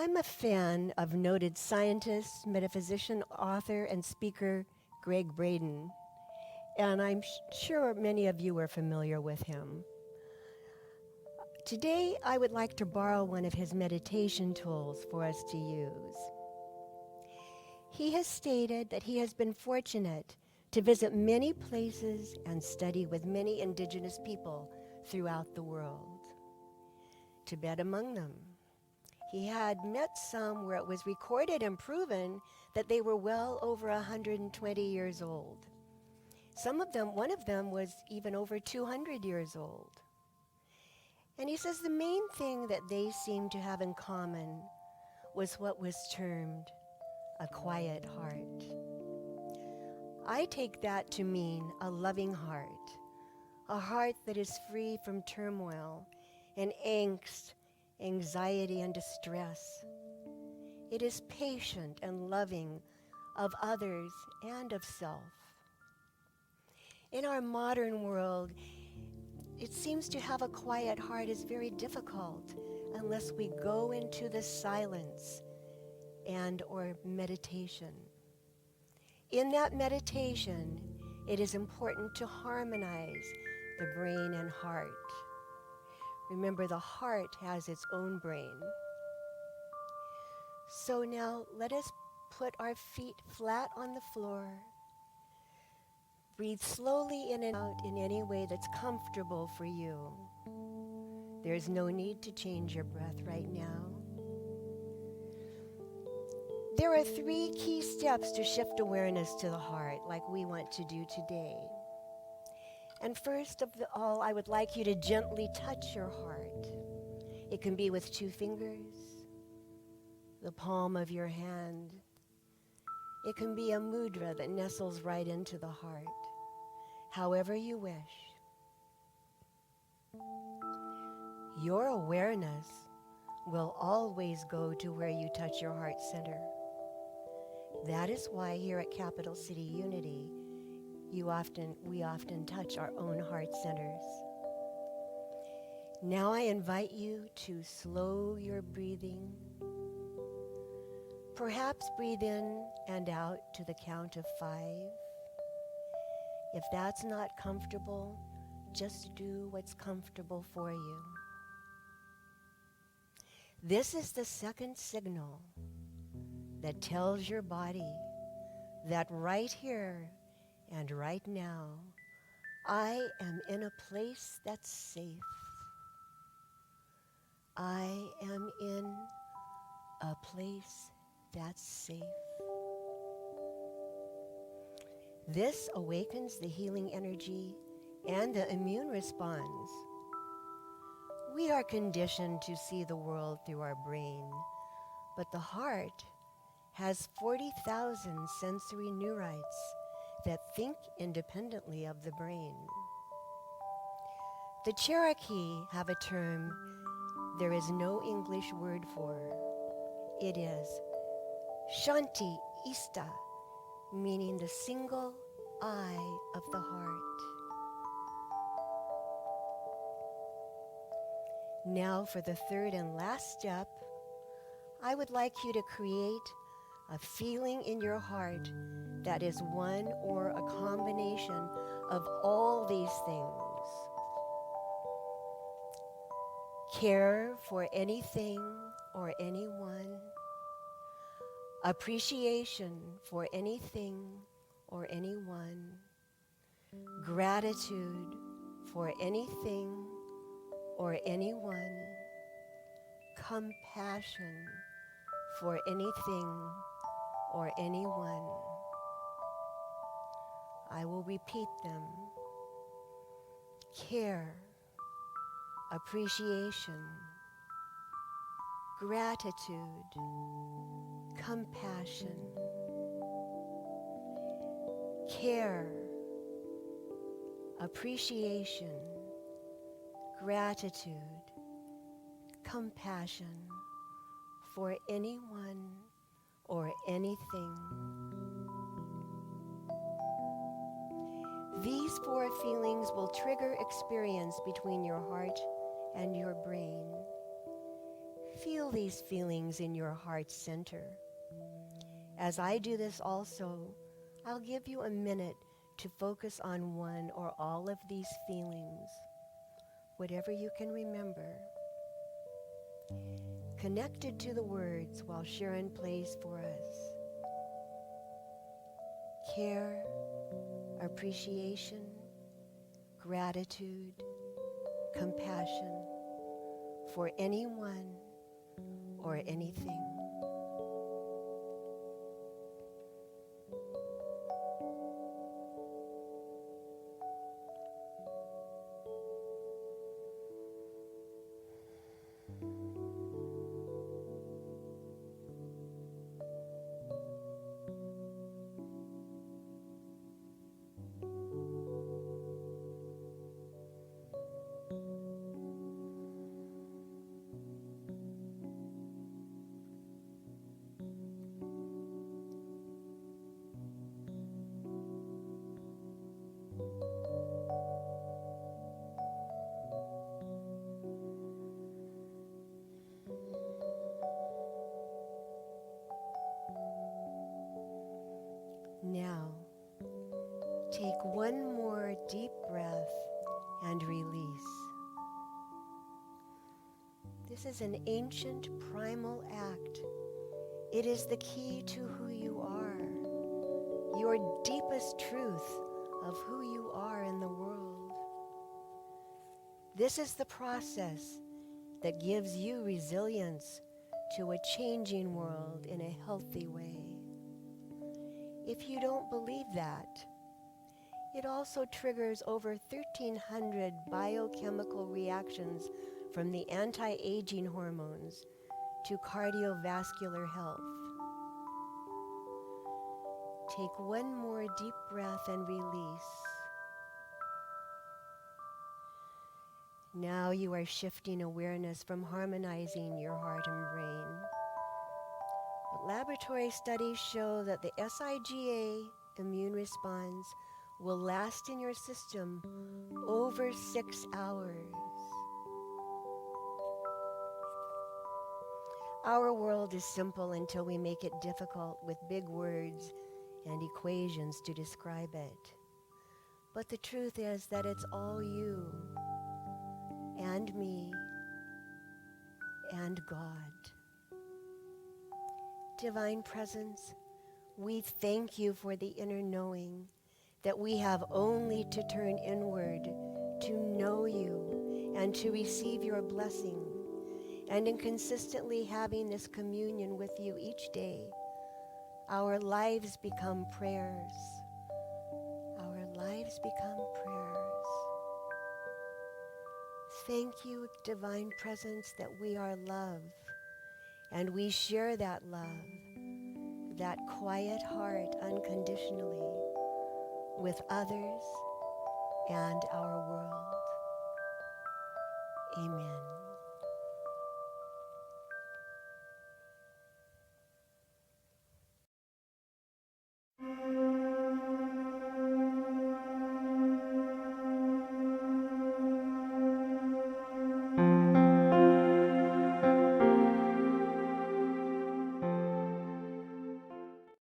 I'm a fan of noted scientist, metaphysician, author, and speaker Greg Braden, and I'm sure many of you are familiar with him. Today, I would like to borrow one of his meditation tools for us to use. He has stated that he has been fortunate to visit many places and study with many indigenous people throughout the world, Tibet among them. He had met some where it was recorded and proven that they were well over 120 years old. One of them was even over 200 years old. And he says the main thing that they seemed to have in common was what was termed a quiet heart. I take that to mean a loving heart, a heart that is free from turmoil and angst, anxiety and distress. It is patient and loving of others and of self. In our modern world, it seems to have a quiet heart is very difficult unless we go into the silence and or meditation. In that meditation, it is important to harmonize the brain and heart. Remember, the heart has its own brain. So now let us put our feet flat on the floor. Breathe slowly in and out in any way that's comfortable for you. There's no need to change your breath right now. There are 3 key steps to shift awareness to the heart, like we want to do today. And first of all, I would like you to gently touch your heart. It can be with 2 fingers, the palm of your hand. It can be a mudra that nestles right into the heart, however you wish. Your awareness will always go to where you touch your heart center. That is why here at Capital City Unity, we often touch our own heart centers. Now I invite you to slow your breathing. Perhaps breathe in and out to the count of 5. If that's not comfortable, just do what's comfortable for you. This is the second signal that tells your body that right here and right now, I am in a place that's safe. I am in a place that's safe. This awakens the healing energy and the immune response. We are conditioned to see the world through our brain, but the heart has 40,000 sensory neurites that think independently of the brain. The Cherokee have a term there is no English word for. It is Shanti Ista, meaning the single eye of the heart. Now for the third and last step, I would like you to create a feeling in your heart that is one or a combination of all these things. Care for anything or anyone. Appreciation for anything or anyone. Gratitude for anything or anyone. Compassion for anything or anyone. I will repeat them. Care, appreciation, gratitude, compassion. Care, appreciation, gratitude, compassion for anyone or anything. These 4 feelings will trigger experience between your heart and your brain. Feel feel these feelings in your heart center. As I do this also, I'll give you a minute to focus on one or all of these feelings, whatever you can remember. Connected to the words while Sharon plays for us. Care, appreciation, gratitude, compassion for anyone or anything. Now, take one more deep breath and release. This is an ancient primal act. It is the key to who you are, your deepest truth of who you are in the world. This is the process that gives you resilience to a changing world in a healthy way. If you don't believe that, it also triggers over 1,300 biochemical reactions from the anti-aging hormones to cardiovascular health. Take one more deep breath and release. Now you are shifting awareness from harmonizing your heart and brain. But laboratory studies show that the SIGA immune response will last in your system over 6 hours. Our world is simple until we make it difficult with big words and equations to describe it. But the truth is that it's all you and me and God. Divine Presence, we thank you for the inner knowing that we have only to turn inward to know you and to receive your blessing. And in consistently having this communion with you each day, our lives become prayers. Our lives become prayers. Thank you, Divine Presence, that we are love, and we share that love, that quiet heart unconditionally with others and our world. Amen.